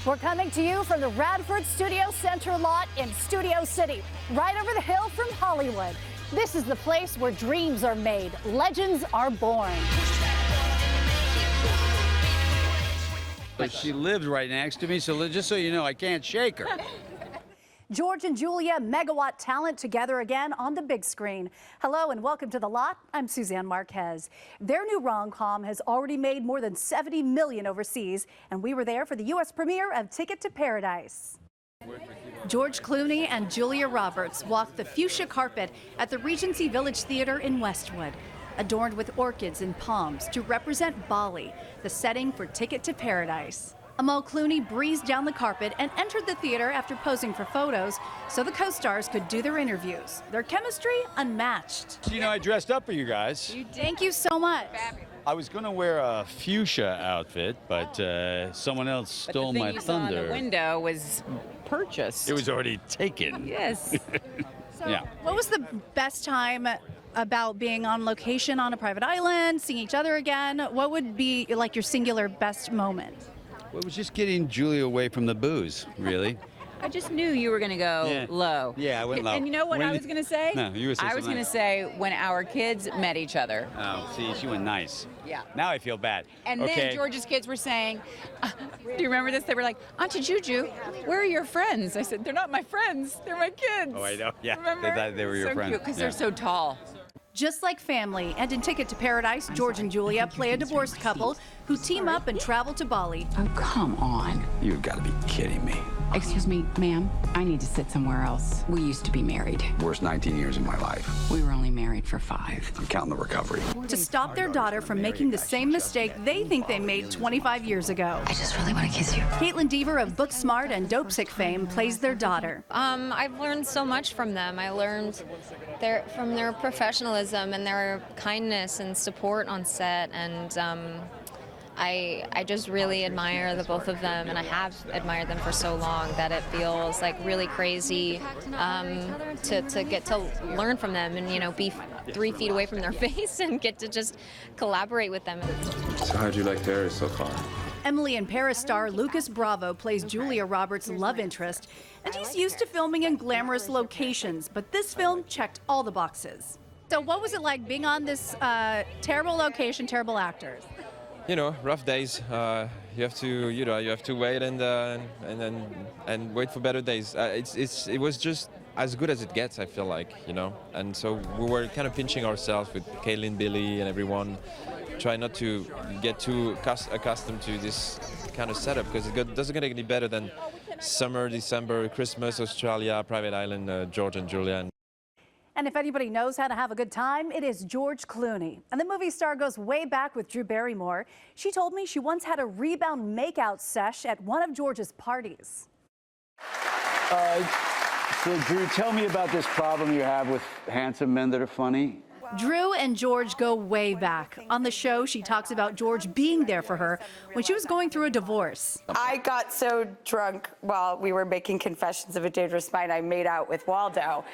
We're coming to you from the Radford Studio Center lot in Studio City, right over the hill from Hollywood. This is the place where dreams are made, legends are born. She lives right next to me, so just so you know, I can't shake her. George and Julia, megawatt talent, together again on the big screen. Hello and welcome to The Lot. I'm Suzanne Marques. Their new rom-com has already made more than $70 million overseas, and we were there for the U.S. premiere of Ticket to Paradise. George Clooney and Julia Roberts walked the fuchsia carpet at the Regency Village Theater in Westwood, adorned with orchids and palms to represent Bali, the setting for Ticket to Paradise. Amal Clooney breezed down the carpet and entered the theater after posing for photos so the co-stars could do their interviews. Their chemistry unmatched. You know, I dressed up for you guys. Thank you so much. I was going to wear a fuchsia outfit, but someone else stole my thunder. The thing you saw in the window was purchased. It was already taken. Yes. So, Yeah. What was the best time about being on location on a private island, seeing each other again? What would be like your singular best moment? Well, it was just getting Julia away from the booze, really. I just knew you were going to go low. Yeah, I went low. And you know what I was going to say? No, you were saying I was going to say when our kids met each other. Oh, see, she went nice. Yeah. Now I feel bad. And then George's kids were saying, do you remember this? They were like, Auntie Juju, where are your friends? I said, they're not my friends. They're my kids. Oh, I know. Yeah, Remember? they thought they were your friends. Because they're so tall. Just like family, and in Ticket to Paradise, George and Julia play a divorced couple who team up and travel to Bali. Oh, come on. You've got to be kidding me. Excuse me, ma'am. I need to sit somewhere else. We used to be married. Worst 19 years of my life. We were only married for 5. I'm counting the recovery. To stop their daughter from making the same mistake they think they made 25 years ago. I just really want to kiss you. Caitlin Deaver of Booksmart and Dopesick fame plays their daughter. I've learned so much from them. I learned from their professionalism and their kindness and support on set, and I just really admire the both of them, and I have admired them for so long that it feels like really crazy to get to learn from them and, you know, be 3 feet away from their face and get to just collaborate with them. So how'd you like Paris so far? Emily in Paris star Lucas Bravo plays Julia Roberts' love interest, and he's used to filming in glamorous locations, but this film checked all the boxes. So what was it like being on this terrible location, terrible actors? You know, rough days. You have to wait and wait for better days. It was just as good as it gets, I feel like, you know. And so we were kind of pinching ourselves with Kaylin, Billy, and everyone. Try not to get too accustomed to this kind of setup, because it doesn't get any better than summer, December, Christmas, Australia, private island, George and Julia. And if anybody knows how to have a good time, it is George Clooney. And the movie star goes way back with Drew Barrymore. She told me she once had a rebound makeout sesh at one of George's parties. So Drew, tell me about this problem you have with handsome men that are funny. Drew and George go way back. On the show, she talks about George being there for her when she was going through a divorce. I got so drunk while we were making Confessions of a Dangerous Mind, I made out with Waldo.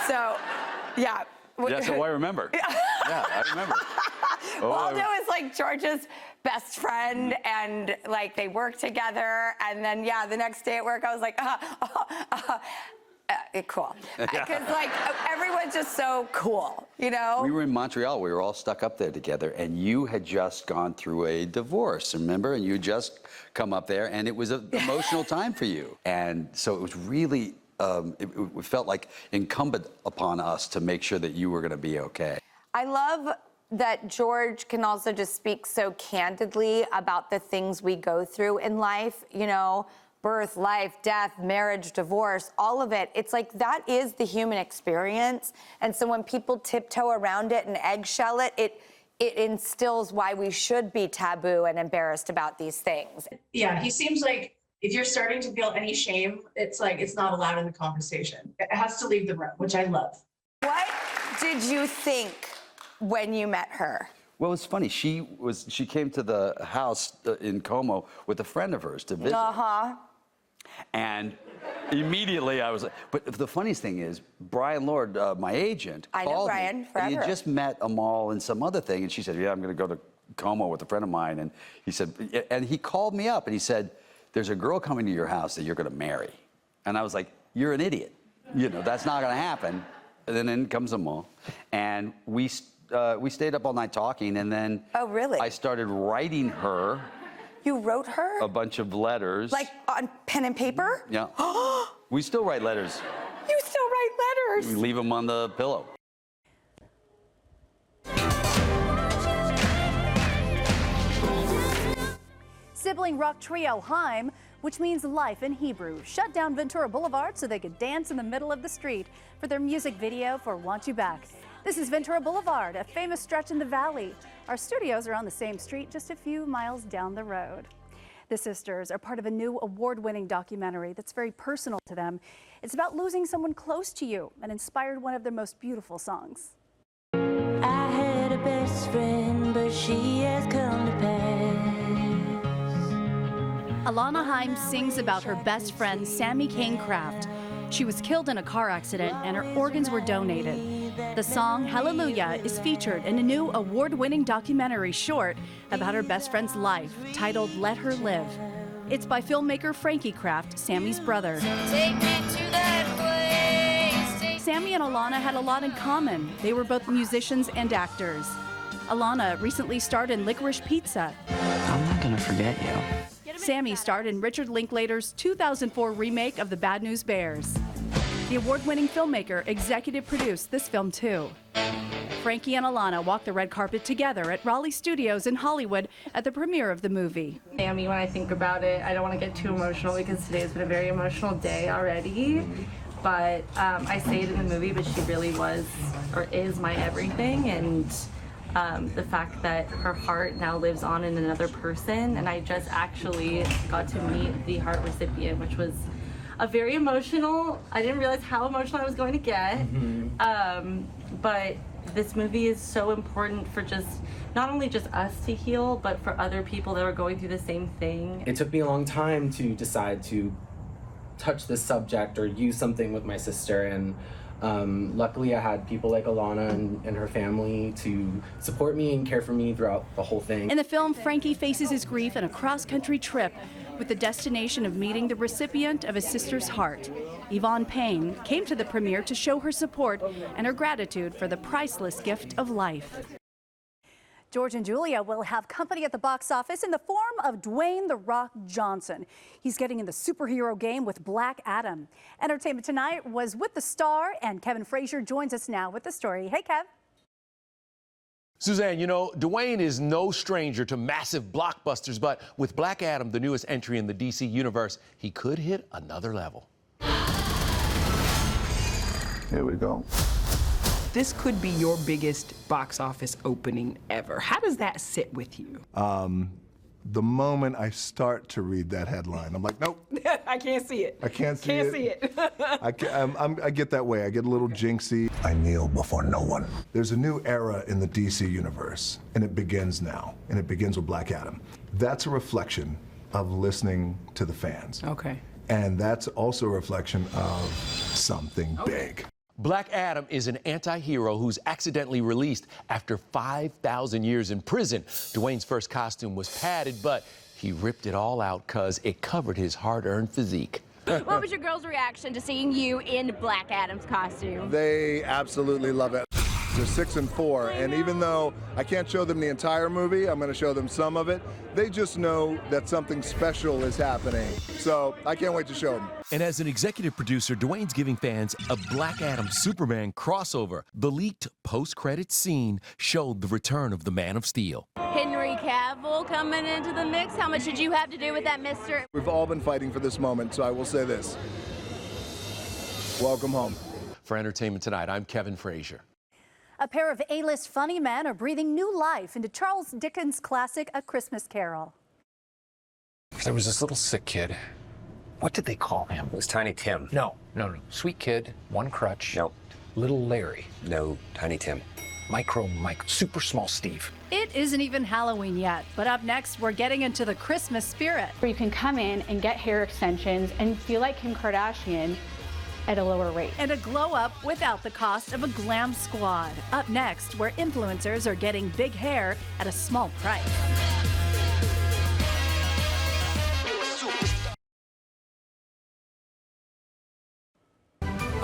So, yeah. That's what I remember. Yeah, I remember. Waldo is like George's best friend, and like they work together. And then, yeah, the next day at work, I was like, cool. Because like everyone's just so cool, you know? We were in Montreal. We were all stuck up there together, and you had just gone through a divorce, remember? And you had just come up there, and it was an emotional time for you. And so it was really, it felt like incumbent upon us to make sure that you were going to be okay. I love that George can also just speak so candidly about the things we go through in life, you know? Birth, life, death, marriage, divorce, all of it. It's like that is the human experience. And so when people tiptoe around it and eggshell it, it instills why we should be taboo and embarrassed about these things. Yeah, he seems like if you're starting to feel any shame, it's like it's not allowed in the conversation. It has to leave the room, which I love. What did you think when you met her? Well, it's funny. She came to the house in Como with a friend of hers to visit. Uh-huh. And immediately I was like, but the funniest thing is, Brian Lord, my agent, called Brian me, forever. and he had just met Amal and some other thing, and she said, yeah, I'm going to go to Como with a friend of mine, and he said, and he called me up and he said, there's a girl coming to your house that you're going to marry. And I was like, you're an idiot. You know, that's not going to happen. And then in comes the mall. And we stayed up all night talking, and then Oh, really? I started writing her You wrote her? a bunch of letters. Like on pen and paper? Yeah. We still write letters. You still write letters? We leave them on the pillow. Sibling rock trio Haim, which means life in Hebrew, shut down Ventura Boulevard so they could dance in the middle of the street for their music video for Want You Back. This is Ventura Boulevard, a famous stretch in the valley. Our studios are on the same street just a few miles down the road. The sisters are part of a new award-winning documentary that's very personal to them. It's about losing someone close to you and inspired one of their most beautiful songs. I had a best friend, but she has come to pass. Alana Haim sings about her best friend, Sammy Kane Kraft. She was killed in a car accident and her organs were donated. The song Hallelujah is featured in a new award-winning documentary short about her best friend's life, titled Let Her Live. It's by filmmaker Frankie Kraft, Sammy's brother. Take me to that place. Sammy and Alana had a lot in common. They were both musicians and actors. Alana recently starred in Licorice Pizza. I'm not gonna forget you. Sammy starred in Richard Linklater's 2004 remake of The Bad News Bears. The award-winning filmmaker executive produced this film too. Frankie and Alana walked the red carpet together at Raleigh Studios in Hollywood at the premiere of the movie. Sammy, when I think about it, I don't want to get too emotional because today has been a very emotional day already. But I say it in the movie, but she really was or is my everything. And the fact that her heart now lives on in another person, and I just actually got to meet the heart recipient, which was a very emotional. I didn't realize how emotional I was going to get, but this movie is so important for just not only just us to heal, but for other people that are going through the same thing. It took me a long time to decide to touch this subject or use something with my sister, and luckily I had people like Alana and her family to support me and care for me throughout the whole thing. In the film, Frankie faces his grief in a cross-country trip with the destination of meeting the recipient of his sister's heart. Yvonne Payne came to the premiere to show her support and her gratitude for the priceless gift of life. George and Julia will have company at the box office in the form of Dwayne "The Rock" Johnson. He's getting in the superhero game with Black Adam. Entertainment Tonight was with the star, and Kevin Frazier joins us now with the story. Hey, Kev. Suzanne, you know, Dwayne is no stranger to massive blockbusters, but with Black Adam, the newest entry in the DC universe, he could hit another level. Here we go. This could be your biggest box office opening ever. How does that sit with you? The moment I start to read that headline, I'm like, nope. I can't see it. I can't see Can't it. see it. I get that way. I get a little jinxy. I kneel before no one. There's a new era in the DC universe, and it begins now. And it begins with Black Adam. That's a reflection of listening to the fans. Okay. And that's also a reflection of something big. Black Adam is an anti-hero who's accidentally released after 5,000 years in prison. Dwayne's first costume was padded, but he ripped it all out because it covered his hard-earned physique. What was your girls' reaction to seeing you in Black Adam's costume? They absolutely love it. They're 6 and 4, and even though I can't show them the entire movie, I'm going to show them some of it. They just know that something special is happening. So I can't wait to show them. And as an executive producer, Dwayne's giving fans a Black Adam Superman crossover. The leaked post-credits scene showed the return of the Man of Steel. Henry Cavill coming into the mix. How much did you have to do with that, mister? We've all been fighting for this moment, so I will say this. Welcome home. For Entertainment Tonight, I'm Kevin Frazier. A pair of A-list funny men are breathing new life into Charles Dickens' classic A Christmas Carol. There was this little sick kid. What did they call him? It was Tiny Tim. No. Sweet kid, one crutch. No. Little Larry. No, Tiny Tim. Micro Mike, super small Steve. It isn't even Halloween yet, but up next, we're getting into the Christmas spirit. Where you can come in and get hair extensions and feel like Kim Kardashian at a lower rate. And a glow up without the cost of a glam squad. Up next, where influencers are getting big hair at a small price.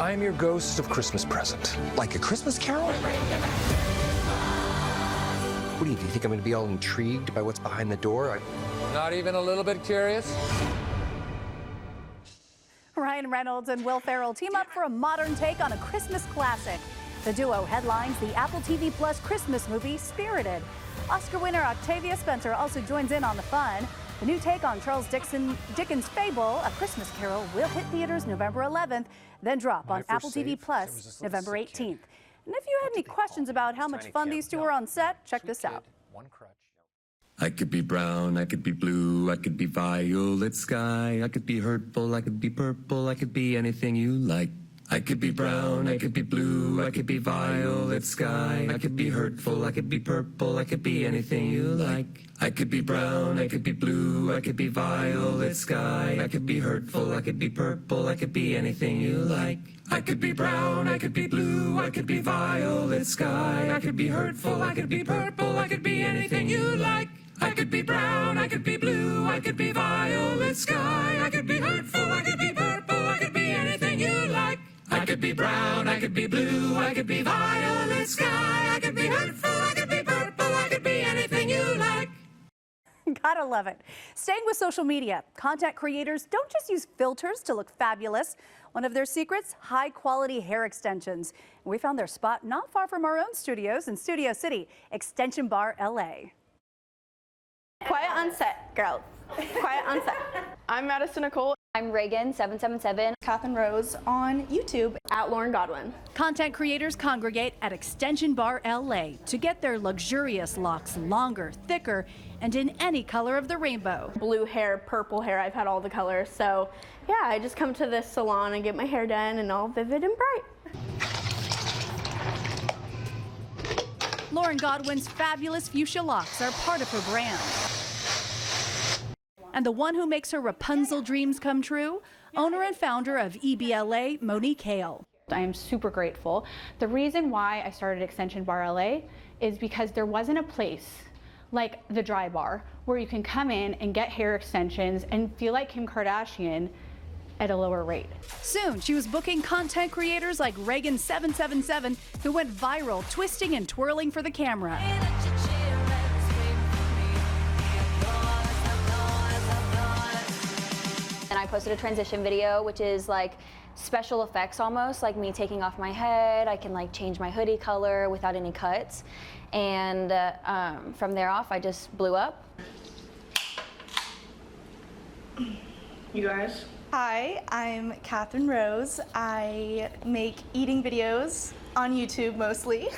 I'm your ghost of Christmas present. Like a Christmas Carol? What do you think I'm going to be all intrigued by what's behind the door? Not even a little bit curious? Ryan Reynolds and Will Ferrell team up for a modern take on a Christmas classic. The duo headlines the Apple TV Plus Christmas movie, Spirited. Oscar winner Octavia Spencer also joins in on the fun. The new take on Charles Dickens' fable, A Christmas Carol, will hit theaters November 11th, then drop on Apple TV Plus November 18th. And if you had any questions about how much fun these two were on set, check this out. I could be brown, I could be blue, I could be violet sky, I could be hurtful, I could be purple, I could be anything you like. I could be brown, I could be blue, I could be violet sky, I could be hurtful, I could be purple, I could be anything you like. I could be brown, I could be blue, I could be violet sky, I could be hurtful, I could be purple, I could be anything you like. I could be brown, I could be blue, I could be violet sky, I could be hurtful, I could be purple, I could be anything you like. I could be brown, I could be blue, I could be violet sky, I could be hurtful, I could be purple, I could be anything you like. I could be brown, I could be blue, I could be violet sky, I could be hurtful, I could be purple, I could be anything you like. Gotta love it. Staying with social media, content creators don't just use filters to look fabulous. One of their secrets, high quality hair extensions. We found their spot not far from our own studios in Studio City, Extension Bar LA. Quiet on set, girls. Quiet on set. I'm Madison Nicole. I'm Reagan777. Catherine Rose on YouTube at Lauren Godwin. Content creators congregate at Extension Bar LA to get their luxurious locks longer, thicker, and in any color of the rainbow. Blue hair, purple hair, I've had all the colors. So yeah, I just come to this salon and get my hair done and all vivid and bright. Lauren Godwin's fabulous fuchsia locks are part of her brand. And the one who makes her Rapunzel dreams come true, owner and founder of EBLA, Tony Hale. I am super grateful. The reason why I started Extension Bar LA is because there wasn't a place like the Dry Bar where you can come in and get hair extensions and feel like Kim Kardashian at a lower rate. Soon, she was booking content creators like Reagan777, who went viral, twisting and twirling for the camera. And I posted a transition video, which is like special effects almost, like me taking off my head. I can like change my hoodie color without any cuts. And from there off, I just blew up. You guys? Hi, I'm Catherine Rose. I make eating videos on YouTube mostly.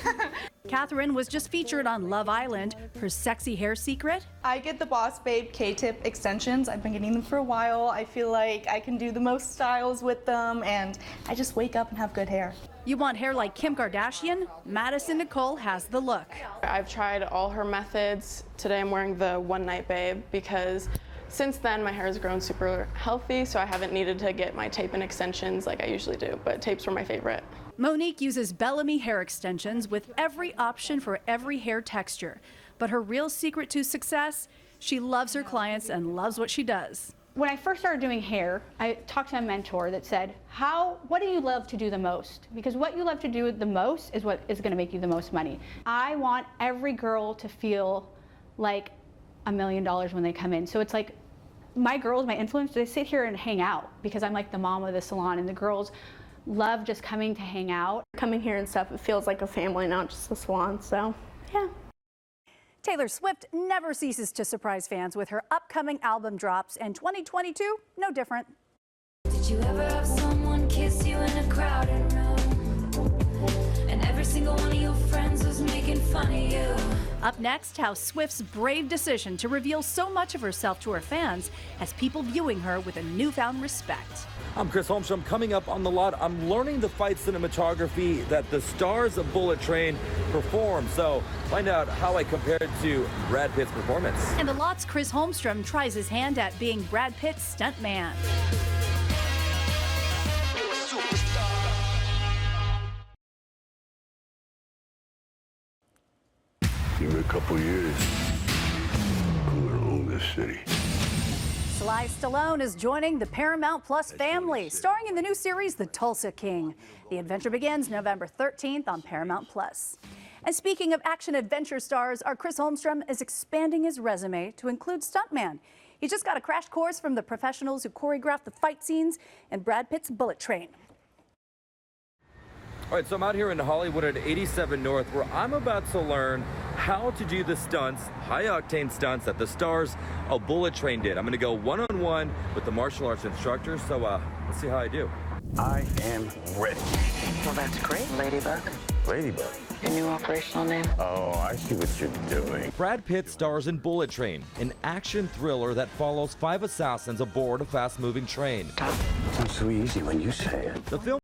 Catherine was just featured on Love Island. Her sexy hair secret? I get the Boss Babe K-tip extensions. I've been getting them for a while. I feel like I can do the most styles with them, and I just wake up and have good hair. You want hair like Kim Kardashian? Madison Nicole has the look. I've tried all her methods. Today I'm wearing the One Night Babe because since then my hair has grown super healthy, so I haven't needed to get my tape and extensions like I usually do, but tapes were my favorite. Monique uses Bellamy hair extensions with every option for every hair texture. But her real secret to success, she loves her clients and loves what she does. When I first started doing hair, I talked to a mentor that said, what do you love to do the most? Because what you love to do the most is what is going to make you the most money. I want every girl to feel like $1 million when they come in. So it's like my girls, my influencers, they sit here and hang out because I'm like the mom of the salon, and the girls love just coming to hang out. Coming here and stuff, it feels like a family, not just a salon, so yeah. Taylor Swift never ceases to surprise fans with her upcoming album drops, and 2022, no different. Did you ever have someone kiss you in a crowded room? And every single one of your friends was making fun of you. Up next, how Swift's brave decision to reveal so much of herself to her fans has people viewing her with a newfound respect. I'm Chris Holmstrom. Coming up on The Lot, I'm learning the fight cinematography that the stars of Bullet Train perform. So find out how I compared to Brad Pitt's performance. And The Lot's Chris Holmstrom tries his hand at being Brad Pitt's stuntman. Give me a couple years, I'm gonna own this city. Salon Stallone is joining the Paramount Plus family, starring in the new series, The Tulsa King. The adventure begins November 13th on Paramount Plus. And speaking of action-adventure stars, our Chris Holmstrom is expanding his resume to include stuntman. He just got a crash course from the professionals who choreographed the fight scenes in Brad Pitt's Bullet Train. All right, so I'm out here in Hollywood at 87 North, where I'm about to learn how to do the stunts, high-octane stunts that the stars of Bullet Train did. I'm going to go one-on-one with the martial arts instructor, so let's see how I do. I am ready. Well, that's great, Ladybug. Ladybug. Your new operational name? Oh, I see what you're doing. Brad Pitt stars in Bullet Train, an action thriller that follows 5 assassins aboard a fast-moving train. Sounds so easy when you say it. The film